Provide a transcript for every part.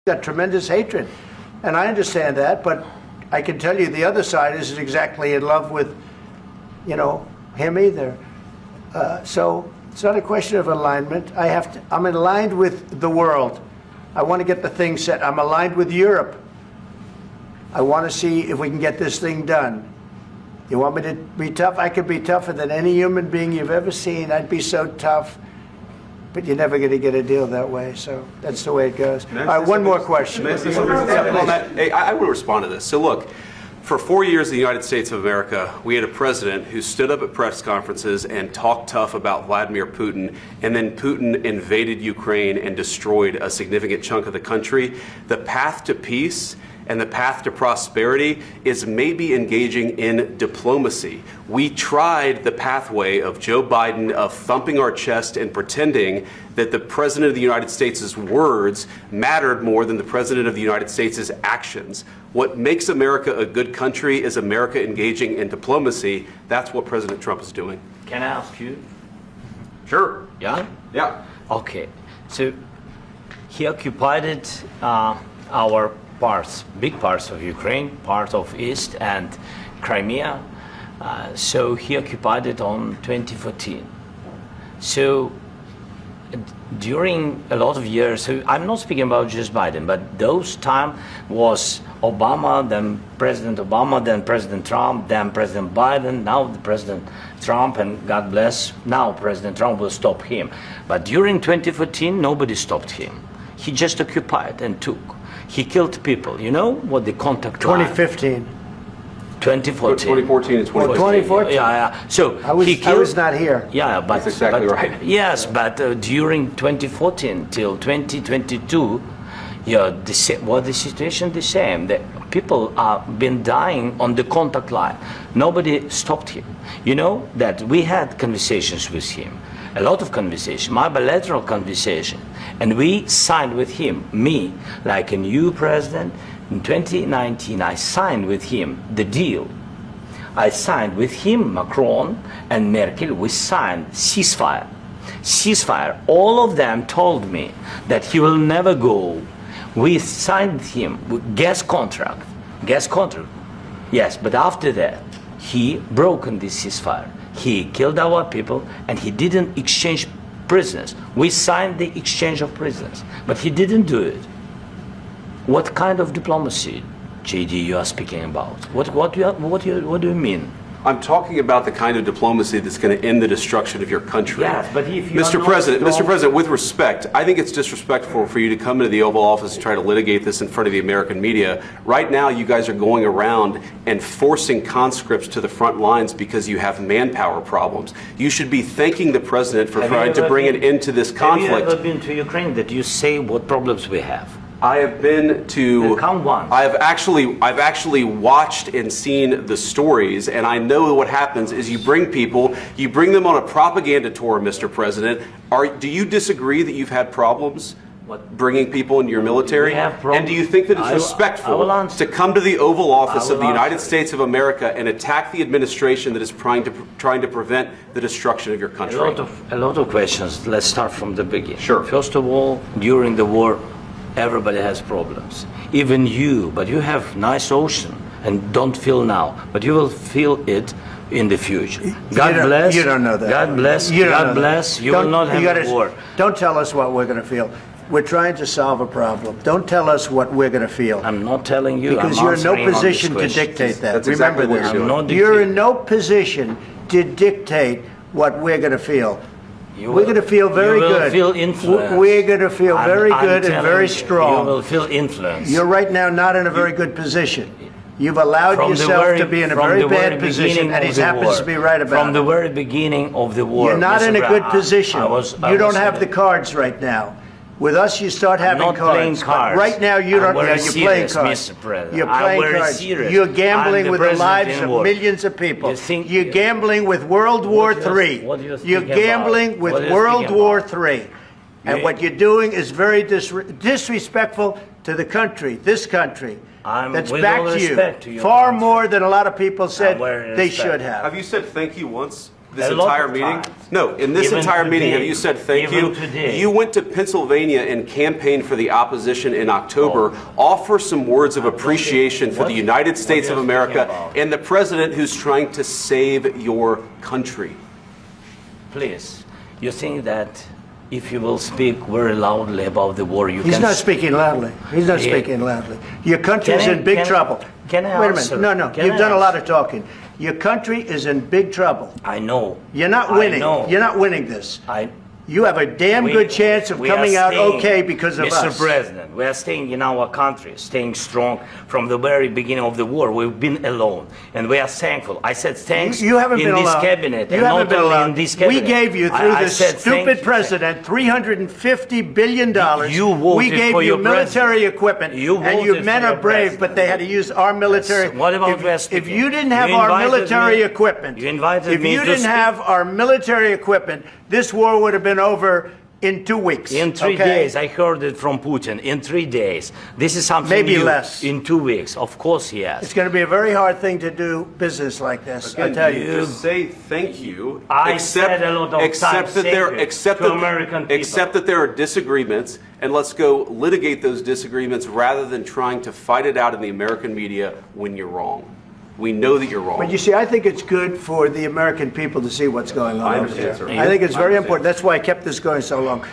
got tremendous hatred, and I understand that, but I can tell you the other side isn't exactly in love with, him either. So it's not a question of alignment. I'm aligned with the world. I want to get the thing set. I'm aligned with Europe. I want to see if we can get this thing done. You want me to be tough? I could be tougher than any human being you've ever seen. I'd be so tough. But you're never going to get a deal that way, so that's the way it goes. All right, one more question. I want to respond to this. So look, for 4 years in the United States of America, we had a president who stood up at press conferences and talked tough about Vladimir Putin, and then Putin invaded Ukraine and destroyed a significant chunk of the country. The path to peace and the path to prosperity is maybe engaging in diplomacy. We tried the pathway of Joe Biden of thumping our chest and pretending that the President of the United States' words mattered more than the President of the United States' actions. What makes America a good country is America engaging in diplomacy. That's what President Trump is doing. Can I ask you? Sure. Yeah? Yeah. Okay. So he occupied our parts, big parts of Ukraine, part of East and Crimea. So he occupied it on 2014. So during a lot of years, so I'm not speaking about just Biden, but those time was Obama, then President Obama, then President Trump, then President Biden, now the President Trump, and God bless, now President Trump will stop him. But during 2014, nobody stopped him. He just occupied and took. He killed people. You know what the contact 2015. 2014. 2014 and 2014. 2014. Yeah. So I was not here. Yeah, but that's exactly right. Yes, but during 2014 till 2022, the situation the same. The people have been dying on the contact line. Nobody stopped him. You know that we had conversations with him, a lot of conversation, my bilateral conversation, and we signed with him, me, like a new president. In 2019, I signed with him the deal. I signed with him, Macron and Merkel, we signed ceasefire. Ceasefire. All of them told me that he will never go. We signed him with gas contract. Yes, but after that, he broken this ceasefire. He killed our people and he didn't exchange prisoners. We signed the exchange of prisoners, but he didn't do it. What kind of diplomacy, JD, you are speaking about? What do you mean? I'm talking about the kind of diplomacy that's going to end the destruction of your country. Yes, but if you Mr. President, with respect, I think it's disrespectful for you to come into the Oval Office and try to litigate this in front of the American media. Right now, you guys are going around and forcing conscripts to the front lines because you have manpower problems. You should be thanking the President for trying to bring an end to this conflict. Have you ever been to Ukraine that you say what problems we have? I have been to. Count one. I've actually watched and seen the stories, and I know what happens is you bring them on a propaganda tour, Mr. President. Do you disagree that you've had problems bringing people into your military? And do you think that it's respectful to come to the Oval Office of the United States of America and attack the administration that is trying to prevent the destruction of your country? A lot of questions. Let's start from the beginning. Sure. First of all, during the war, everybody has problems, even you, but you have nice ocean and don't feel now, but you will feel it in the future. God bless. You don't know that. God bless. God bless. You will not have a war. Don't tell us what we're going to feel. We're trying to solve a problem. Don't tell us what we're going to feel. I'm not telling you. Because you're in no position to dictate that. That's Remember exactly this. You're in no position to dictate what we're going to feel. We're going to feel very good. You will feel influence. We're going to feel very good and very strong. You will feel influence. You're right now not in a very good position. You've allowed yourself to be in a very bad position, and he happens to be right about it. From the very beginning of the war. You're not in a good position. You don't have the cards right now. With us, you start having cards. But right now, you don't. You're playing cards. You're playing cards. You're gambling with the lives of millions of people. You're gambling with World War III. You're gambling with World War III. And what you're doing is very disrespectful to the country, this country. That's back to you. Far more than a lot of people said they should have. Have you said thank you once? This A lot entire of meeting? times. No, in this Even entire meeting, today. have you said thank Even you? today. You went to Pennsylvania and campaigned for the opposition in October. Offer some words of appreciation for What- the United States what of are you speaking America about? and the president who's trying to save your country. Please, you think that if you will speak very loudly about the war, you He's can... not speaking loudly. He's not Yeah. speaking loudly. Your country's Can I- in big can I- trouble. can I Wait a answer? minute. No, Can you've I done a lot answer? of talking. Your country is in big trouble. I know. You're not I winning. know. You're not winning this. I, You have a damn good chance of we are coming out staying, okay because of Mr. us. President, we are staying in our country, staying strong from the very beginning of the war. We've been alone, and we are thankful. I said thanks You haven't in been this alone. cabinet, You and haven't not been only alone. in this cabinet. We gave you, through I this said thank stupid you. president, $350 billion. You voted We gave for you your military president. equipment. You and you voted men for are your brave, president. but they had to use our military. Yes. What about we are if speaking? you didn't have You our invited military me- equipment, you invited if me you to didn't speak. have our military equipment, this war would have been over in 2 weeks. In 3 okay? days, I heard it from Putin. In 3 days, this is something Maybe new. less. In 2 weeks, of course he has. It's going to be a very hard thing to do business like this. I tell you. Just say thank you. I said a lot of except times that there, thank you except to that, American people. except that there are disagreements, and let's go litigate those disagreements rather than trying to fight it out in the American media when you're wrong. We know that you're wrong. But you see, I think it's good for the American people to see what's going on I over understand, there. sir. I think it's I very understand. important. That's why I kept this going so long.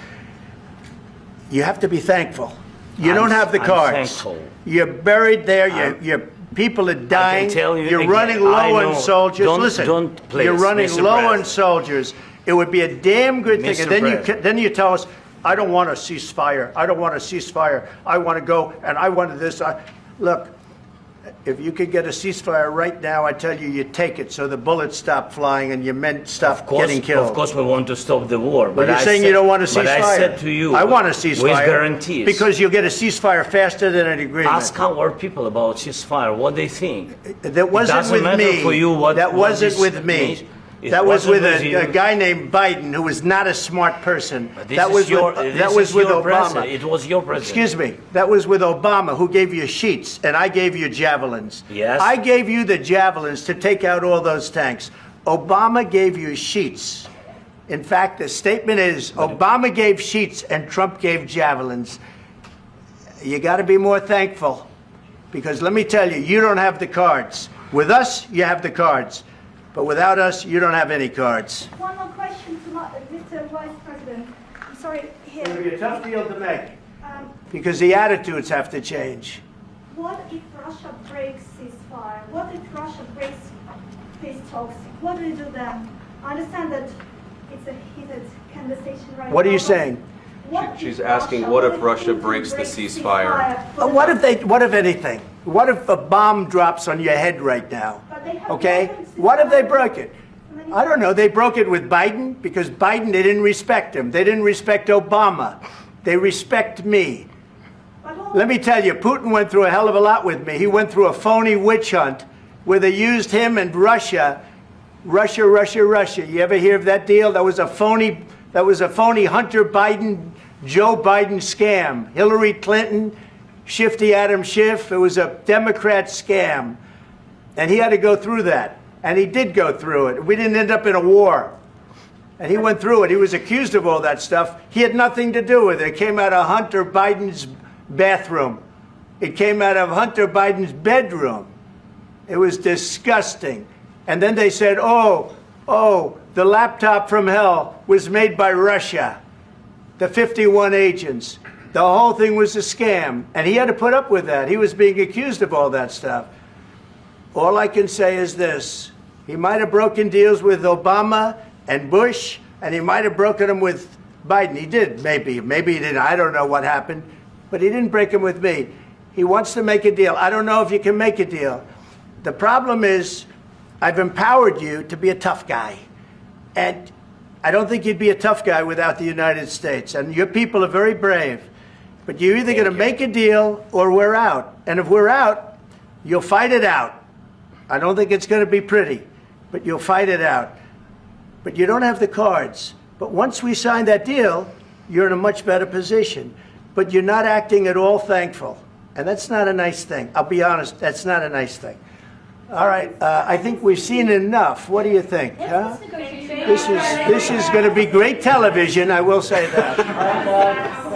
You have to be thankful. You don't have the I'm cards. thankful. You're buried there. Your people are dying. tell you You're again, running I low know. on soldiers. Don't- Listen, don't, please, you're running Mr. low on President. soldiers. It would be a damn good thing. Mr. And then President. then you tell us, I don't want a ceasefire. I don't want a ceasefire. I want to go and I wanted this. Look, if you could get a ceasefire right now, I tell you, you take it so the bullets stop flying and your men stop getting killed. Of course, we want to stop the war. But you're saying you don't want a ceasefire. But I said to you, I want a ceasefire. with guarantees. Because you'll get a ceasefire faster than an agreement. Ask our people about ceasefire, what they think. That wasn't doesn't with matter me. for you what- that what wasn't this with me. means. It That was with wasn't with a you. guy named Biden, who was not a smart person. This That is was your, with, this that was is with your Obama. president. It was your president. Excuse me. That was with Obama, who gave you sheets, and I gave you javelins. Yes. I gave you the javelins to take out all those tanks. Obama gave you sheets. In fact, the statement is Obama gave sheets and Trump gave javelins. You got to be more thankful, because let me tell you, you don't have the cards. With us, you have the cards. But without us, you don't have any cards. One more question to Mr. Vice President. I'm sorry, here. It'll be a tough deal to make, Um, because the attitudes have to change. what if Russia breaks ceasefire? What if Russia breaks peace talks? What do we do then? I understand that it's a heated conversation right What are now, you but saying? what She's if asking, what if Russia Putin breaks the breaks ceasefire? for the- What if anything? What if a bomb drops on your head right now? But they have Okay? weapons to What if they fire. broke it? I don't know. They broke it with Biden because Biden, they didn't respect him. They didn't respect Obama. They respect me. But all- Let me tell you, Putin went through a hell of a lot with me. He went through a phony witch hunt where they used him and Russia. Russia. You ever hear of that deal? That was a phony Hunter Biden, Joe Biden scam. Hillary Clinton, Shifty Adam Schiff. It was a Democrat scam. And he had to go through that. And he did go through it. We didn't end up in a war. And he went through it. He was accused of all that stuff. He had nothing to do with it. It came out of Hunter Biden's bathroom. It came out of Hunter Biden's bedroom. It was disgusting. And then they said, oh, the laptop from hell was made by Russia. The 51 agents. The whole thing was a scam. And he had to put up with that. He was being accused of all that stuff. All I can say is this. He might have broken deals with Obama and Bush, and he might have broken them with Biden. He did, maybe. Maybe he didn't. I don't know what happened. But he didn't break them with me. He wants to make a deal. I don't know if you can make a deal. The problem is, I've empowered you to be a tough guy. And I don't think you'd be a tough guy without the United States. And your people are very brave. But you're either going to make a deal or we're out. And if we're out, you'll fight it out. I don't think it's going to be pretty, but you'll fight it out. But you don't have the cards. But once we sign that deal, you're in a much better position. But you're not acting at all thankful. And that's not a nice thing. I'll be honest, that's not a nice thing. All right, I think we've seen enough. What do you think? Huh? This is going to be great television, I will say that.